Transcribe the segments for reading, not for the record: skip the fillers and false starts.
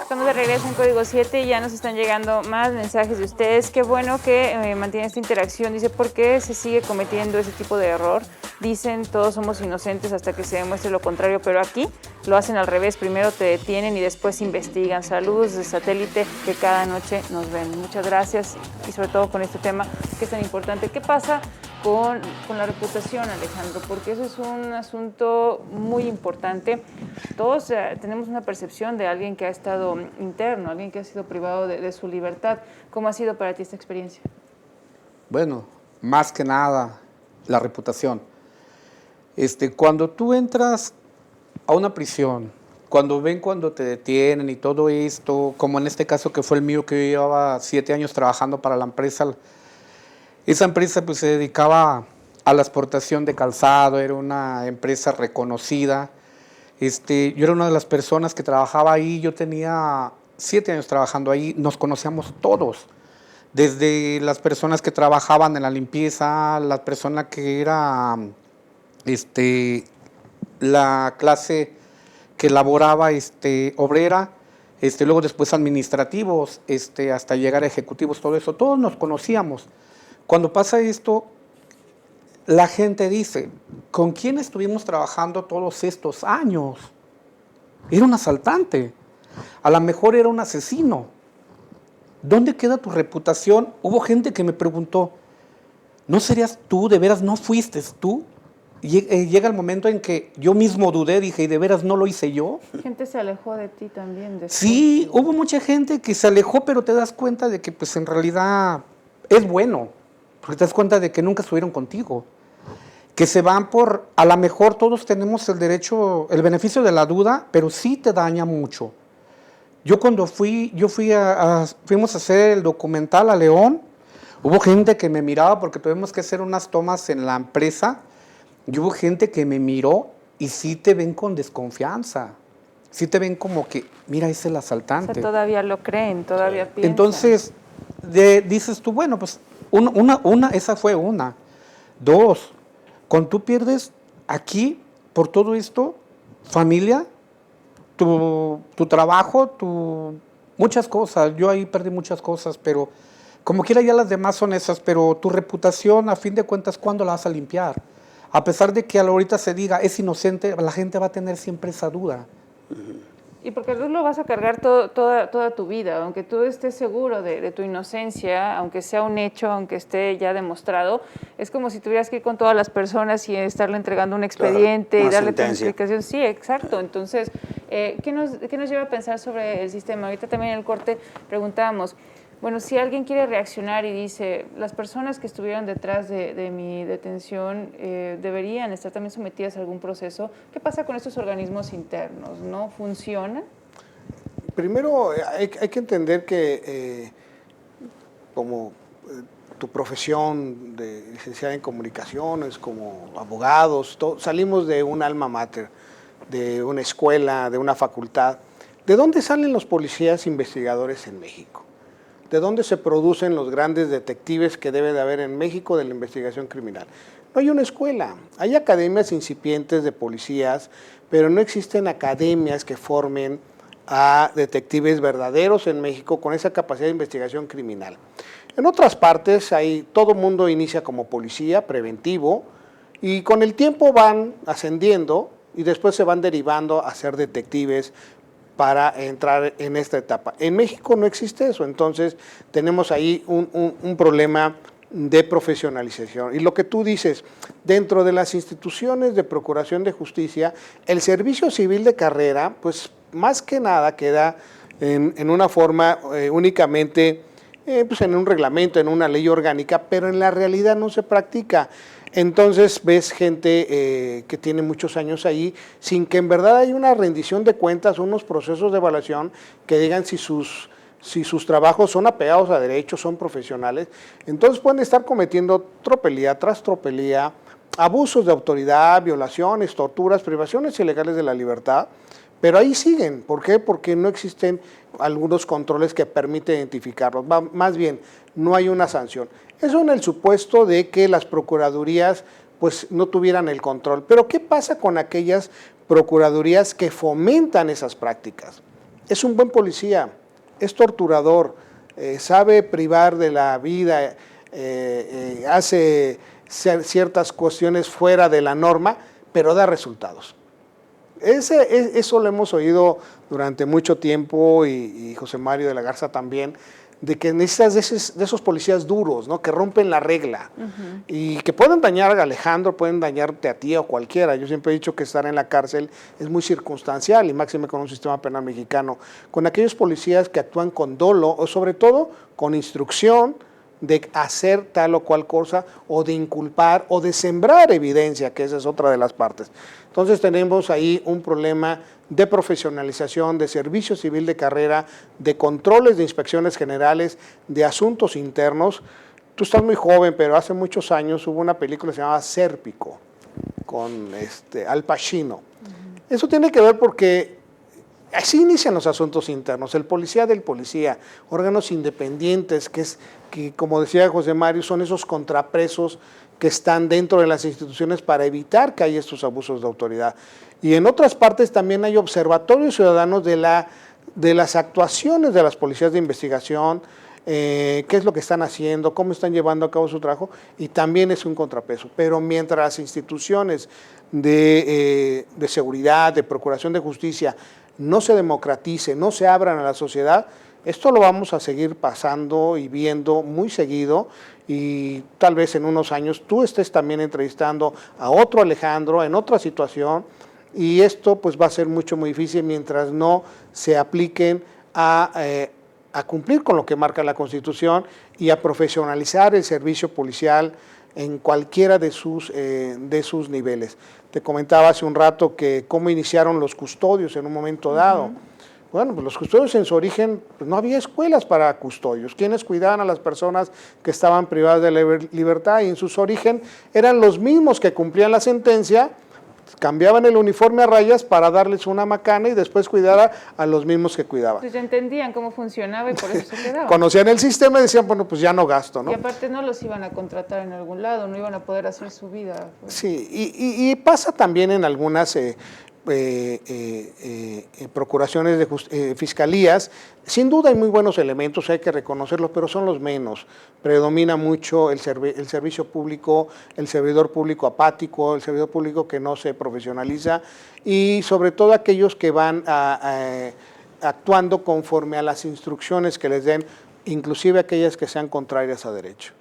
Estamos de regreso en Código 7 y ya nos están llegando más mensajes de ustedes. Qué bueno que mantiene esta interacción. Dice, ¿por qué se sigue cometiendo ese tipo de error? Dicen, todos somos inocentes hasta que se demuestre lo contrario, pero aquí lo hacen al revés. Primero te detienen y después investigan. Saludos de satélite que cada noche nos ven. Muchas gracias y sobre todo con este tema que es tan importante. ¿Qué pasa con la reputación, Alejandro? Porque eso es un asunto muy importante. Todos tenemos una percepción de alguien que ha estado interno, alguien que ha sido privado de su libertad. ¿Cómo ha sido para ti esta experiencia? Bueno, más que nada, la reputación. Cuando tú entras a una prisión, cuando te detienen y todo esto, como en este caso que fue el mío, que yo llevaba 7 años trabajando para la empresa, esa empresa pues se dedicaba a la exportación de calzado, era una empresa reconocida. Yo era una de las personas que trabajaba ahí, yo tenía 7 años trabajando ahí, nos conocíamos todos, desde las personas que trabajaban en la limpieza, las personas que era la clase que laboraba obrera, luego después administrativos, hasta llegar a ejecutivos, todo eso, todos nos conocíamos. Cuando pasa esto, la gente dice, ¿con quién estuvimos trabajando todos estos años? Era un asaltante, a lo mejor era un asesino. ¿Dónde queda tu reputación? Hubo gente que me preguntó, ¿no serías tú? ¿De veras no fuiste tú? Llega el momento en que yo mismo dudé, dije, ¿y de veras no lo hice yo? Gente se alejó de ti también después. Sí, hubo mucha gente que se alejó, pero te das cuenta de que pues en realidad es bueno, porque te das cuenta de que nunca estuvieron contigo, que se van por, a lo mejor todos tenemos el derecho, el beneficio de la duda, pero sí te daña mucho. Yo cuando fuimos a hacer el documental a León, hubo gente que me miraba porque tuvimos que hacer unas tomas en la empresa, y hubo gente que me miró y sí te ven con desconfianza, sí te ven como que, mira, es el asaltante. O sea, todavía lo creen, todavía piensan. Entonces, dices tú, bueno, pues esa fue una. 2, cuando tú pierdes aquí, por todo esto, familia, tu trabajo, muchas cosas. Yo ahí perdí muchas cosas, pero como quiera ya las demás son esas, pero tu reputación, a fin de cuentas, ¿cuándo la vas a limpiar? A pesar de que ahorita se diga, es inocente, la gente va a tener siempre esa duda. Y porque tú lo vas a cargar toda tu vida, aunque tú estés seguro de tu inocencia, aunque sea un hecho, aunque esté ya demostrado, es como si tuvieras que ir con todas las personas y estarle entregando un expediente, claro, y darle tu explicación. Sí, exacto. Entonces, ¿qué nos lleva a pensar sobre el sistema? Ahorita también en el corte preguntábamos, bueno, si alguien quiere reaccionar y dice, las personas que estuvieron detrás de mi detención deberían estar también sometidas a algún proceso, ¿qué pasa con estos organismos internos? ¿No funcionan? Primero, hay que entender que como tu profesión de licenciada en comunicaciones, como abogados, salimos de un alma mater, de una escuela, de una facultad. ¿De dónde salen los policías investigadores en México? ¿De dónde se producen los grandes detectives que debe de haber en México de la investigación criminal? No hay una escuela, hay academias incipientes de policías, pero no existen academias que formen a detectives verdaderos en México con esa capacidad de investigación criminal. En otras partes, todo mundo inicia como policía preventivo y con el tiempo van ascendiendo y después se van derivando a ser detectives para entrar en esta etapa. En México no existe eso, entonces tenemos ahí un problema de profesionalización. Y lo que tú dices, dentro de las instituciones de procuración de justicia, el servicio civil de carrera, pues más que nada queda en una forma únicamente, pues en un reglamento, en una ley orgánica, pero en la realidad no se practica. Entonces ves gente que tiene muchos años ahí sin que en verdad haya una rendición de cuentas, unos procesos de evaluación que digan si sus trabajos son apegados a derechos, son profesionales. Entonces pueden estar cometiendo tropelía tras tropelía, abusos de autoridad, violaciones, torturas, privaciones ilegales de la libertad, pero ahí siguen. ¿Por qué? Porque no existen algunos controles que permiten identificarlos. Más bien, no hay una sanción. Eso en el supuesto de que las procuradurías pues no tuvieran el control. Pero ¿qué pasa con aquellas procuradurías que fomentan esas prácticas? Es un buen policía, es torturador, sabe privar de la vida, hace ciertas cuestiones fuera de la norma, pero da resultados. Eso lo hemos oído durante mucho tiempo y José Mario de la Garza también, de que necesitas de esos policías duros, ¿no? Que rompen la regla y que pueden dañar a Alejandro, pueden dañarte a ti o cualquiera. Yo siempre he dicho que estar en la cárcel es muy circunstancial y máxime con un sistema penal mexicano. Con aquellos policías que actúan con dolo o sobre todo con instrucción de hacer tal o cual cosa o de inculpar o de sembrar evidencia, que esa es otra de las partes. Entonces tenemos ahí un problema de profesionalización, de servicio civil de carrera, de controles de inspecciones generales, de asuntos internos. Tú estás muy joven, pero hace muchos años hubo una película que se llamaba Sérpico, con Al Pacino. Eso tiene que ver porque así inician los asuntos internos, el policía del policía, órganos independientes, que como decía José Mario, son esos contrapesos que están dentro de las instituciones para evitar que haya estos abusos de autoridad. Y en otras partes también hay observatorios ciudadanos de las actuaciones de las policías de investigación, qué es lo que están haciendo, cómo están llevando a cabo su trabajo, y también es un contrapeso. Pero mientras las instituciones de seguridad, de procuración de justicia, no se democraticen, no se abran a la sociedad, esto lo vamos a seguir pasando y viendo muy seguido, y tal vez en unos años tú estés también entrevistando a otro Alejandro en otra situación, y esto pues va a ser muy difícil mientras no se apliquen a cumplir con lo que marca la Constitución y a profesionalizar el servicio policial en cualquiera de sus niveles. Te comentaba hace un rato que cómo iniciaron los custodios en un momento dado. Bueno, pues los custodios en su origen, pues no había escuelas para custodios. ¿Quiénes cuidaban a las personas que estaban privadas de la libertad? Y en su origen eran los mismos que cumplían la sentencia, cambiaban el uniforme a rayas para darles una macana y después cuidar a los mismos que cuidaban. Pues ya entendían cómo funcionaba y por eso se quedaban. Conocían el sistema y decían, bueno, pues ya no gasto, ¿no? Y aparte no los iban a contratar en algún lado, no iban a poder hacer su vida. Pues. Sí, y pasa también en algunas procuraciones de fiscalías. Sin duda hay muy buenos elementos, hay que reconocerlos, pero son los menos. Predomina mucho el servicio público, el servidor público apático, el servidor público que no se profesionaliza, y sobre todo aquellos que van actuando conforme a las instrucciones que les den, inclusive aquellas que sean contrarias a derecho.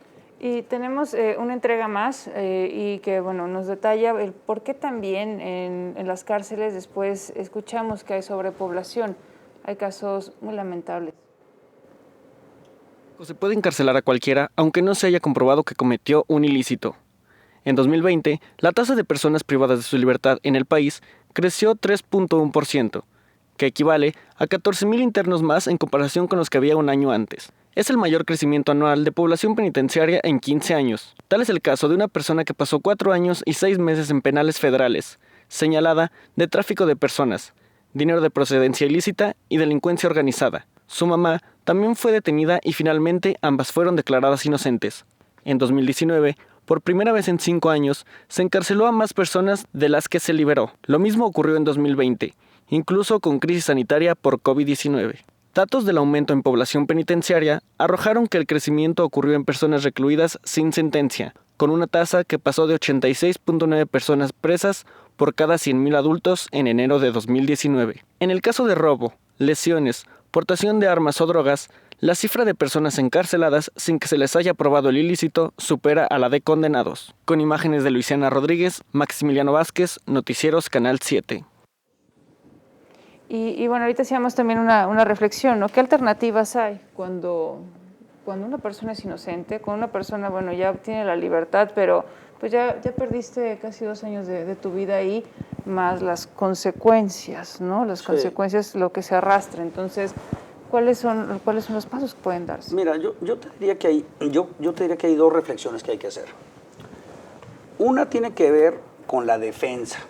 Y tenemos una entrega más y que bueno, nos detalla el por qué también en las cárceles después escuchamos que hay sobrepoblación. Hay casos muy lamentables. Se puede encarcelar a cualquiera, aunque no se haya comprobado que cometió un ilícito. En 2020, la tasa de personas privadas de su libertad en el país creció 3.1%, que equivale a 14,000 internos más en comparación con los que había un año antes. Es el mayor crecimiento anual de población penitenciaria en 15 años. Tal es el caso de una persona que pasó 4 años y 6 meses en penales federales, señalada de tráfico de personas, dinero de procedencia ilícita y delincuencia organizada. Su mamá también fue detenida y finalmente ambas fueron declaradas inocentes. En 2019, por primera vez en 5 años, se encarceló a más personas de las que se liberó. Lo mismo ocurrió en 2020, incluso con crisis sanitaria por COVID-19. Datos del aumento en población penitenciaria arrojaron que el crecimiento ocurrió en personas recluidas sin sentencia, con una tasa que pasó de 86.9 personas presas por cada 100,000 adultos en enero de 2019. En el caso de robo, lesiones, portación de armas o drogas, la cifra de personas encarceladas sin que se les haya probado el ilícito supera a la de condenados. Con imágenes de Luisiana Rodríguez, Maximiliano Vázquez, Noticieros Canal 7. Y bueno, ahorita hacíamos también una reflexión, ¿no? ¿Qué alternativas hay cuando una persona es inocente, cuando una persona, bueno, ya tiene la libertad, pero pues ya perdiste casi 2 años de tu vida ahí, más las consecuencias, ¿no? Las consecuencias, lo que se arrastra. Entonces, ¿cuáles son los pasos que pueden darse? Mira, yo te diría que hay 2 reflexiones que hay que hacer. Una tiene que ver con la defensa.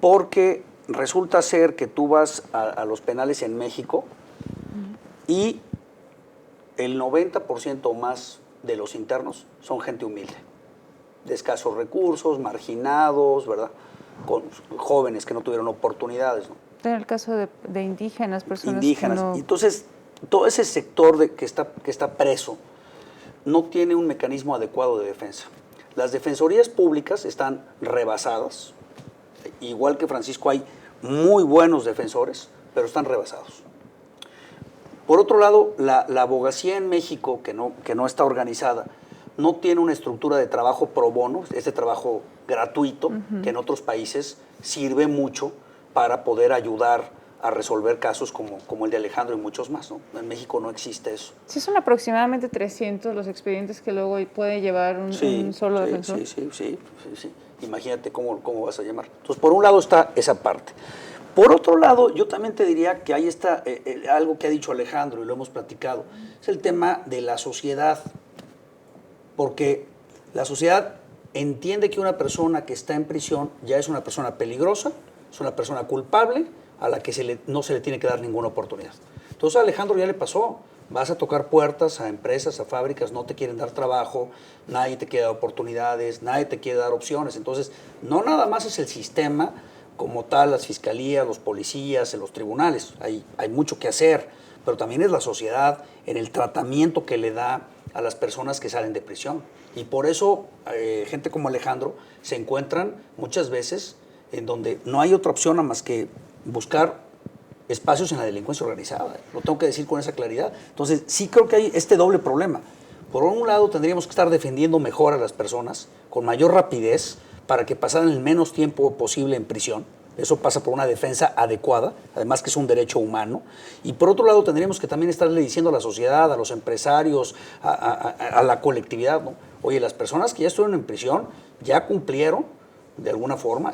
Porque resulta ser que tú vas a los penales en México y el 90% o más de los internos son gente humilde, de escasos recursos, marginados, ¿verdad? Con jóvenes que no tuvieron oportunidades, ¿no? En el caso de indígenas, personas Indígenas. que no... Entonces, todo ese sector que está preso no tiene un mecanismo adecuado de defensa. Las defensorías públicas están rebasadas, igual que Francisco hay muy buenos defensores, pero están rebasados. Por otro lado, la abogacía en México, que no está organizada, no tiene una estructura de trabajo pro bono, este trabajo gratuito, que en otros países sirve mucho para poder ayudar a resolver casos como el de Alejandro y muchos más, ¿no? En México no existe eso. Sí, son aproximadamente 300 los expedientes que luego puede llevar un solo defensor. Sí. Imagínate cómo vas a llamar. Entonces, por un lado está esa parte. Por otro lado, yo también te diría que ahí está algo que ha dicho Alejandro y lo hemos platicado, es el tema de la sociedad, porque la sociedad entiende que una persona que está en prisión ya es una persona peligrosa, es una persona culpable a la que no se le tiene que dar ninguna oportunidad. Entonces a Alejandro ya le pasó, vas a tocar puertas a empresas, a fábricas, no te quieren dar trabajo, nadie te quiere dar oportunidades, nadie te quiere dar opciones. Entonces, no nada más es el sistema como tal, las fiscalías, los policías, los tribunales, hay mucho que hacer, pero también es la sociedad en el tratamiento que le da a las personas que salen de prisión. Y por eso gente como Alejandro se encuentran muchas veces en donde no hay otra opción más que buscar espacios en la delincuencia organizada. Lo tengo que decir con esa claridad. Entonces, sí creo que hay este doble problema. Por un lado, tendríamos que estar defendiendo mejor a las personas con mayor rapidez para que pasaran el menos tiempo posible en prisión. Eso pasa por una defensa adecuada, además que es un derecho humano. Y por otro lado, tendríamos que también estarle diciendo a la sociedad, a los empresarios, a la colectividad, ¿no? Oye, las personas que ya estuvieron en prisión ya cumplieron de alguna forma,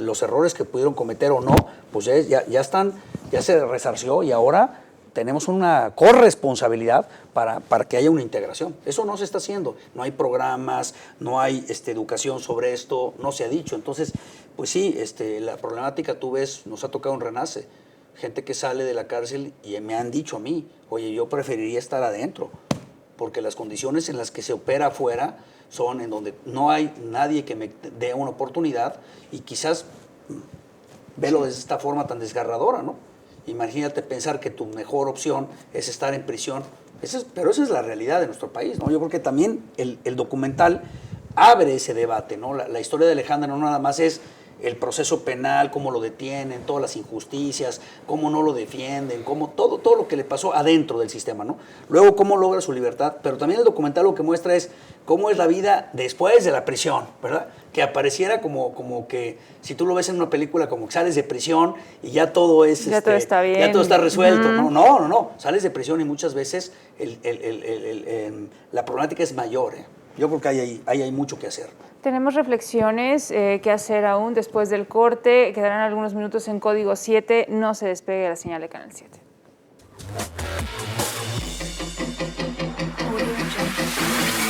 los errores que pudieron cometer o no, pues ya se resarció y ahora tenemos una corresponsabilidad para que haya una integración. Eso no se está haciendo. No hay programas, no hay educación sobre esto, no se ha dicho. Entonces, pues sí, la problemática, tú ves, nos ha tocado en Renace, gente que sale de la cárcel y me han dicho a mí, oye, yo preferiría estar adentro, porque las condiciones en las que se opera afuera son en donde no hay nadie que me dé una oportunidad y quizás velo de esta forma tan desgarradora, ¿no? Imagínate pensar que tu mejor opción es estar en prisión. Pero esa es la realidad de nuestro país, ¿no? Yo creo que también el documental abre ese debate, ¿no? La historia de Alejandra no nada más es el proceso penal, cómo lo detienen, todas las injusticias, cómo no lo defienden, cómo todo lo que le pasó adentro del sistema, ¿no? Luego cómo logra su libertad, pero también el documental lo que muestra es cómo es la vida después de la prisión, ¿verdad? Que apareciera como que, si tú lo ves en una película, como que sales de prisión y ya todo es... Ya todo está bien. Ya todo está resuelto. No. Sales de prisión y muchas veces la problemática es mayor, ¿eh? Yo creo que ahí hay mucho que hacer. Tenemos reflexiones que hacer aún después del corte. Quedarán algunos minutos en Código 7. No se despegue la señal de Canal 7.